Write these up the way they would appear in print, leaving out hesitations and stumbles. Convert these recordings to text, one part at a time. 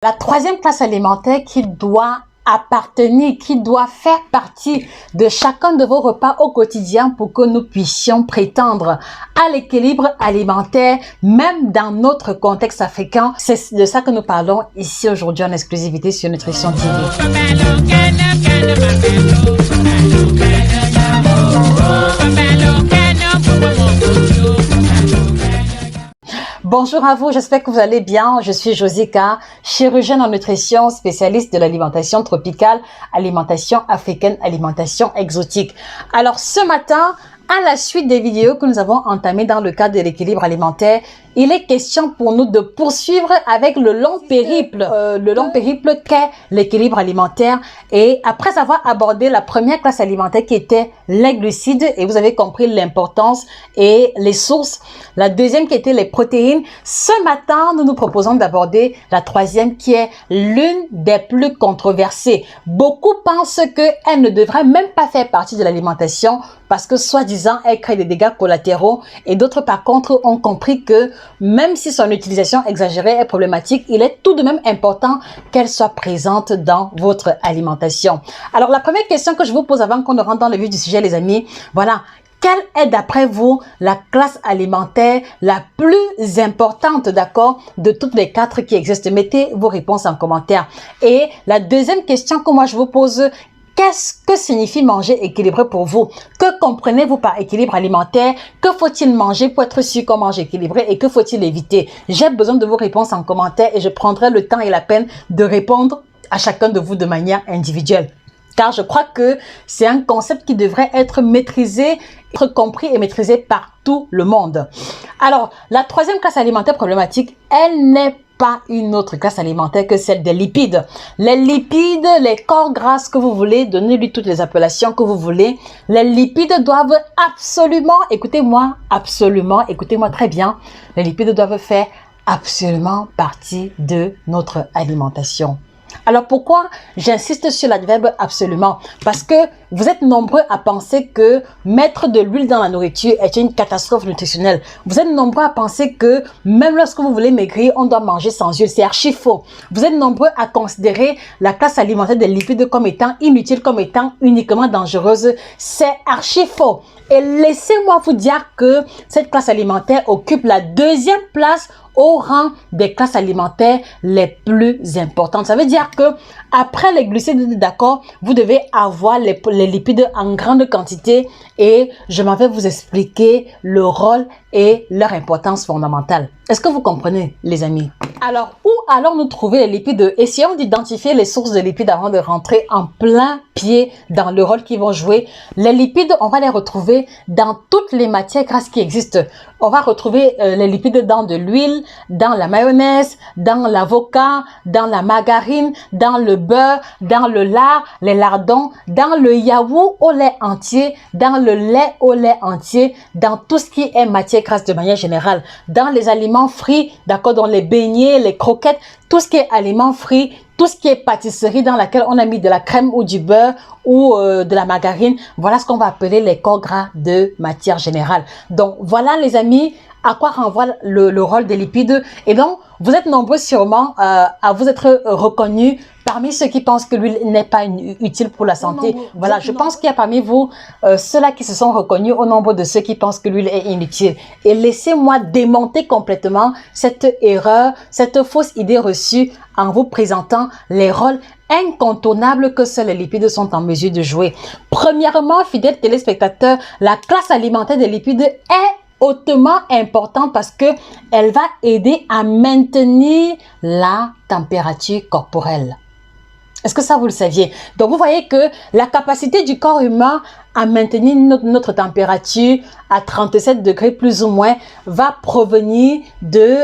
La troisième classe alimentaire qui doit appartenir, qui doit faire partie de chacun de vos repas au quotidien pour que nous puissions prétendre à l'équilibre alimentaire, même dans notre contexte africain. C'est de ça que nous parlons ici aujourd'hui en exclusivité sur Nutrition TV. Bonjour à vous, j'espère que vous allez bien. Je suis Josica, chirurgienne en nutrition, spécialiste de l'alimentation tropicale, alimentation africaine, alimentation exotique. Alors ce matin, à la suite des vidéos que nous avons entamées dans le cadre de l'équilibre alimentaire, il est question pour nous de poursuivre avec le long périple qu'est l'équilibre alimentaire. Et après avoir abordé la première classe alimentaire qui était les glucides, et vous avez compris l'importance et les sources, la deuxième qui était les protéines, ce matin, nous nous proposons d'aborder la troisième qui est l'une des plus controversées. Beaucoup pensent qu'elle ne devrait même pas faire partie de l'alimentation parce que soi-disant, elle crée des dégâts collatéraux, et d'autres par contre ont compris que même si son utilisation exagérée est problématique, il est tout de même important qu'elle soit présente dans votre alimentation. Alors la première question que je vous pose avant qu'on ne rentre dans le vif du sujet, les amis, voilà. Quelle est d'après vous la classe alimentaire la plus importante, d'accord, de toutes les quatre qui existent? Mettez vos réponses en commentaire. Et la deuxième question que moi je vous pose, qu'est-ce que signifie manger équilibré pour vous? Que comprenez-vous par équilibre alimentaire? Que faut-il manger pour être sûr qu'on mange équilibré et que faut-il éviter? J'ai besoin de vos réponses en commentaire et je prendrai le temps et la peine de répondre à chacun de vous de manière individuelle. Car je crois que c'est un concept qui devrait être maîtrisé, être compris et maîtrisé par tout le monde. Alors, la troisième classe alimentaire problématique, elle n'est pas une autre classe alimentaire que celle des lipides. Les lipides, les corps gras que vous voulez, donnez-lui toutes les appellations que vous voulez. Les lipides doivent absolument, écoutez-moi très bien, les lipides doivent faire absolument partie de notre alimentation. Alors pourquoi j'insiste sur l'adverbe absolument? Parce que vous êtes nombreux à penser que mettre de l'huile dans la nourriture est une catastrophe nutritionnelle. Vous êtes nombreux à penser que même lorsque vous voulez maigrir, on doit manger sans huile. C'est archi faux. Vous êtes nombreux à considérer la classe alimentaire des lipides comme étant inutile, comme étant uniquement dangereuse. C'est archi faux. Et laissez-moi vous dire que cette classe alimentaire occupe la deuxième place au rang des classes alimentaires les plus importantes. Ça veut dire que après les glucides, d'accord, vous devez avoir les lipides en grande quantité, et je m'en vais vous expliquer le rôle et leur importance fondamentale. Est-ce que vous comprenez, les amis? Alors, où allons-nous trouver les lipides? Essayons d'identifier les sources de lipides avant de rentrer en plein pied dans le rôle qu'ils vont jouer. Les lipides, on va les retrouver dans toutes les matières grasses qui existent. On va retrouver les lipides dans de l'huile, dans la mayonnaise, dans l'avocat, dans la margarine, dans le beurre, dans le lard, les lardons, dans le yaourt au lait entier, dans le lait au lait entier, dans tout ce qui est matière grasse de manière générale, dans les aliments frits, d'accord, dans les beignets, les croquettes, tout ce qui est aliments frits, tout ce qui est pâtisserie dans laquelle on a mis de la crème ou du beurre ou de la margarine. Voilà ce qu'on va appeler les corps gras de matière générale. Donc voilà, les amis, à quoi renvoie le rôle des lipides. Et donc, vous êtes nombreux sûrement à vous être reconnus parmi ceux qui pensent que l'huile n'est pas utile pour la santé. Voilà, je pense qu'il y a parmi vous ceux-là qui se sont reconnus au nombre de ceux qui pensent que l'huile est inutile. Et laissez-moi démonter complètement cette erreur, cette fausse idée reçue en vous présentant les rôles incontournables que seuls les lipides sont en mesure de jouer. Premièrement, fidèles téléspectateurs, la classe alimentaire des lipides est hautement importante parce que elle va aider à maintenir la température corporelle. Est-ce que ça, vous le saviez? Donc, vous voyez que la capacité du corps humain à maintenir notre température à 37 degrés plus ou moins va provenir du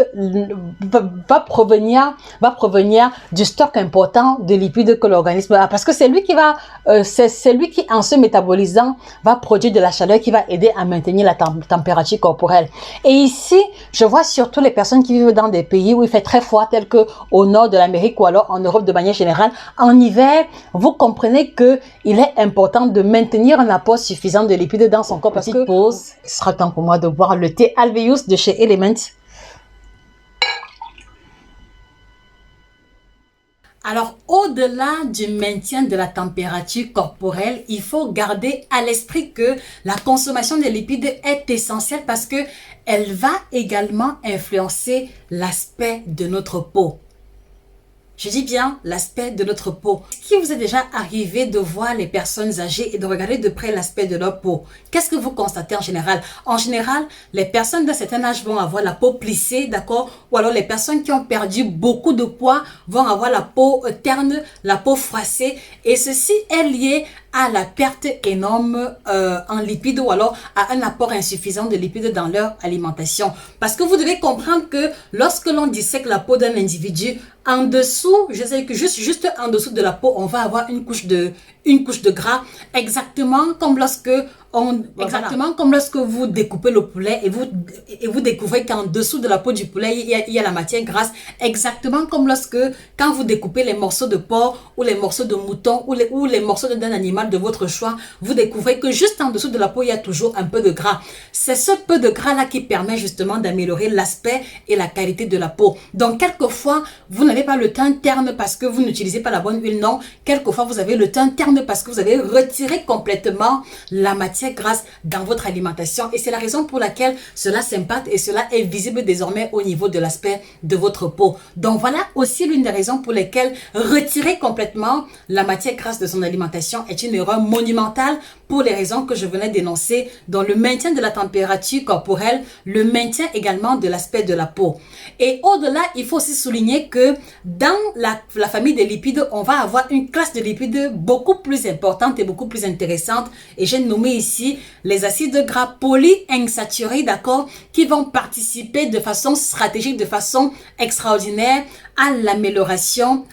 stock important de lipides que l'organisme a, parce que c'est lui qui va c'est lui qui, en se métabolisant, va produire de la chaleur qui va aider à maintenir la température corporelle. Et ici, je vois surtout les personnes qui vivent dans des pays où il fait très froid, tels que au nord de l'Amérique ou alors en Europe de manière générale. En hiver, vous comprenez que il est important de maintenir un apport suffisant de lipides dans son corps. Parce que pause, il sera temps pour moi de boire le thé Alvéus de chez Element. Alors, au-delà du maintien de la température corporelle, il faut garder à l'esprit que la consommation des lipides est essentielle parce que elle va également influencer l'aspect de notre peau. Je dis bien l'aspect de notre peau. Est-ce qu'il vous est déjà arrivé de voir les personnes âgées et de regarder de près l'aspect de leur peau? Qu'est-ce que vous constatez en général? En général, les personnes d'un certain âge vont avoir la peau plissée, d'accord? Ou alors les personnes qui ont perdu beaucoup de poids vont avoir la peau terne, la peau froissée. Et ceci est lié à la perte énorme en lipides ou alors à un apport insuffisant de lipides dans leur alimentation. Parce que vous devez comprendre que lorsque l'on dissèque la peau d'un individu, en dessous, je sais que juste en dessous de la peau, on va avoir une couche de gras, exactement comme lorsque comme lorsque vous découpez le poulet et vous découvrez qu'en dessous de la peau du poulet, il y a la matière grasse, exactement comme lorsque quand vous découpez les morceaux de porc ou les morceaux de mouton ou les morceaux d'un animal de votre choix, vous découvrez que juste en dessous de la peau, il y a toujours un peu de gras. C'est ce peu de gras là qui permet justement d'améliorer l'aspect et la qualité de la peau. Donc quelquefois, vous n'avez pas le teint terne parce que vous n'utilisez pas la bonne huile, non. Quelquefois, vous avez le teint terne parce que vous avez retiré complètement la matière grasse dans votre alimentation et c'est la raison pour laquelle cela s'impacte et cela est visible désormais au niveau de l'aspect de votre peau. Donc voilà aussi l'une des raisons pour lesquelles retirer complètement la matière grasse de son alimentation est une erreur monumentale pour les raisons que je venais d'énoncer, dans le maintien de la température corporelle, le maintien également de l'aspect de la peau. Et au-delà, il faut aussi souligner que dans la famille des lipides, on va avoir une classe de lipides beaucoup plus importante et beaucoup plus intéressante. Et j'ai nommé ici les acides gras polyinsaturés, d'accord, qui vont participer de façon stratégique, de façon extraordinaire à l'amélioration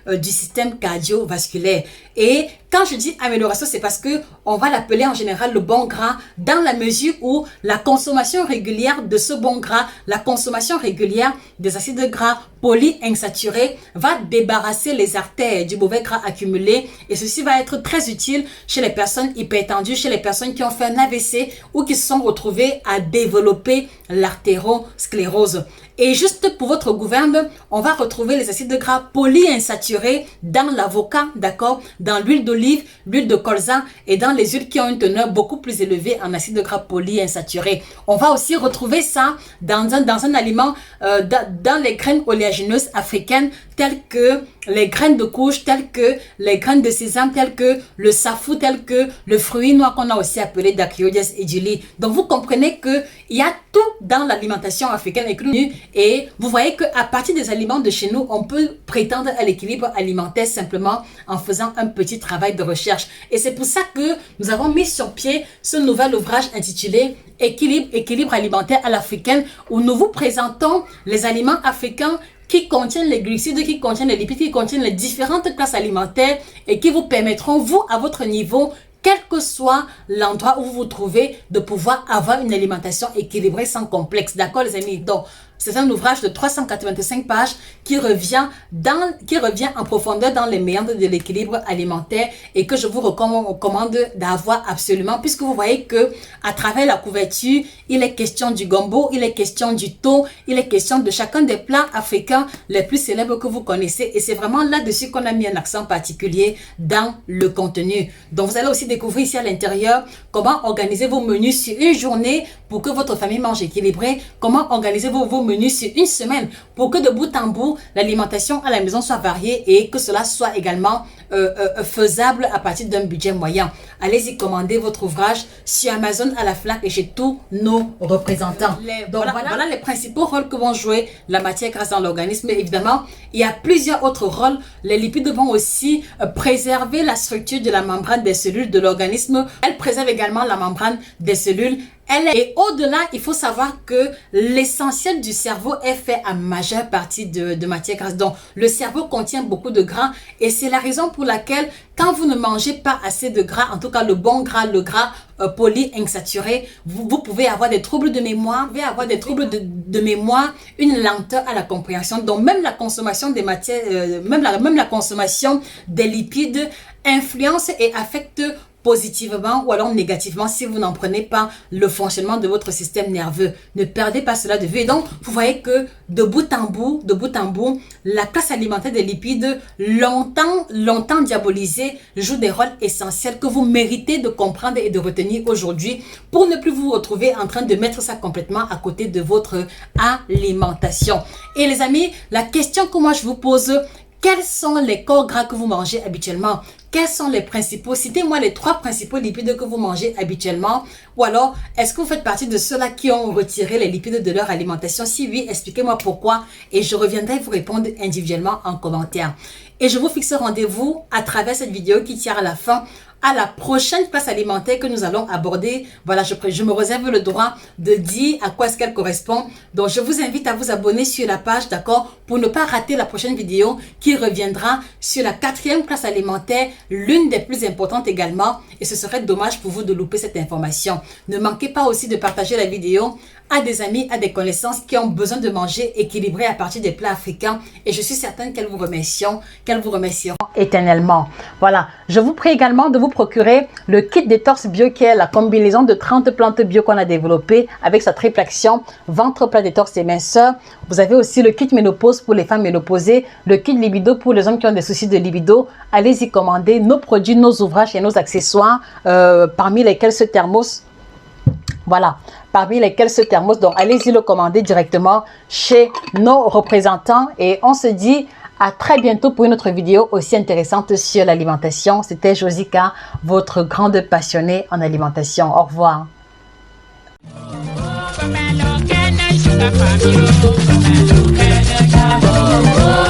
du système cardiovasculaire. Et quand je dis amélioration, c'est parce que on va l'appeler en général le bon gras dans la mesure où la consommation régulière de ce bon gras, la consommation régulière des acides gras polyinsaturés va débarrasser les artères du mauvais gras accumulé et ceci va être très utile chez les personnes hypertendues, chez les personnes qui ont fait un AVC ou qui se sont retrouvées à développer l'artérosclérose. Et juste pour votre gouverne, on va retrouver les acides gras polyinsaturés dans l'avocat, d'accord, dans l'huile d'olive, l'huile de colza et dans les huiles qui ont une teneur beaucoup plus élevée en acides gras polyinsaturés. On va aussi retrouver ça dans un aliment, dans les graines oléagineuses africaines telles que les graines de courge, telles que les graines de sésame, telles que le safou, telles que le fruit noir qu'on a aussi appelé Dacryoides eduli. Donc vous comprenez que il y a tout dans l'alimentation africaine et vous voyez qu'à partir des aliments de chez nous, on peut prétendre à l'équilibre alimentaire simplement en faisant un petit travail de recherche. Et c'est pour ça que nous avons mis sur pied ce nouvel ouvrage intitulé Équilibre alimentaire à l'africaine où nous vous présentons les aliments africains qui contiennent les glucides, qui contiennent les lipides, qui contiennent les différentes classes alimentaires et qui vous permettront, vous, à votre niveau, quel que soit l'endroit où vous vous trouvez, de pouvoir avoir une alimentation équilibrée sans complexe. D'accord, les amis? Donc, c'est un ouvrage de 385 pages qui revient en profondeur dans les méandres de l'équilibre alimentaire et que je vous recommande d'avoir absolument puisque vous voyez que à travers la couverture, il est question du gombo, il est question du thon, il est question de chacun des plats africains les plus célèbres que vous connaissez et c'est vraiment là-dessus qu'on a mis un accent particulier dans le contenu. Donc, vous allez aussi découvrir ici à l'intérieur comment organiser vos menus sur une journée pour que votre famille mange équilibré, comment organiser vos menus sur une semaine pour que de bout en bout, l'alimentation à la maison soit variée et que cela soit également faisable à partir d'un budget moyen. Allez-y commander votre ouvrage sur Amazon, à la FNAC et chez tous nos représentants. Donc voilà les principaux rôles que vont jouer la matière grasse dans l'organisme. Évidemment, il y a plusieurs autres rôles. Les lipides vont aussi préserver la structure de la membrane des cellules de l'organisme. Elles préservent également la membrane des cellules. Et au-delà, il faut savoir que l'essentiel du cerveau est fait en majeure partie de matière grasse. Donc, le cerveau contient beaucoup de gras et c'est la raison pour laquelle quand vous ne mangez pas assez de gras, en tout cas le bon gras, le gras polyinsaturé, vous pouvez avoir des troubles de mémoire, de mémoire, une lenteur à la compréhension. Donc, même la consommation des matières, même la consommation des lipides influence et affecte positivement ou alors négativement si vous n'en prenez pas le fonctionnement de votre système nerveux. Ne perdez pas cela de vue. Et donc, vous voyez que de bout en bout, la classe alimentaire des lipides, longtemps diabolisée, joue des rôles essentiels que vous méritez de comprendre et de retenir aujourd'hui pour ne plus vous retrouver en train de mettre ça complètement à côté de votre alimentation. Et les amis, la question que moi je vous pose, quels sont les corps gras que vous mangez habituellement? Quels sont les principaux? Citez-moi les 3 principaux lipides que vous mangez habituellement. Ou alors, est-ce que vous faites partie de ceux-là qui ont retiré les lipides de leur alimentation? Si oui, expliquez-moi pourquoi et je reviendrai vous répondre individuellement en commentaire. Et je vous fixe rendez-vous à travers cette vidéo qui tire à la fin à la prochaine classe alimentaire que nous allons aborder. Voilà, je me réserve le droit de dire à quoi est-ce qu'elle correspond. Donc, je vous invite à vous abonner sur la page, d'accord, pour ne pas rater la prochaine vidéo qui reviendra sur la 4e classe alimentaire, l'une des plus importantes également. Et ce serait dommage pour vous de louper cette information. Ne manquez pas aussi de partager la vidéo à des amis, à des connaissances qui ont besoin de manger équilibré à partir des plats africains. Et je suis certaine qu'elles vous remercieront éternellement. Voilà, je vous prie également de vous procurer le kit détox bio qui est la combinaison de 30 plantes bio qu'on a développé avec sa triple action, ventre plat, détox et minceur. Vous avez aussi le kit ménopause pour les femmes ménopausées, le kit libido pour les hommes qui ont des soucis de libido. Allez-y commander nos produits, nos ouvrages et nos accessoires, parmi lesquels ce thermos. Voilà, parmi lesquels ce thermos. Donc, allez-y le commander directement chez nos représentants. Et on se dit à très bientôt pour une autre vidéo aussi intéressante sur l'alimentation. C'était Josika, votre grande passionnée en alimentation. Au revoir. Oh,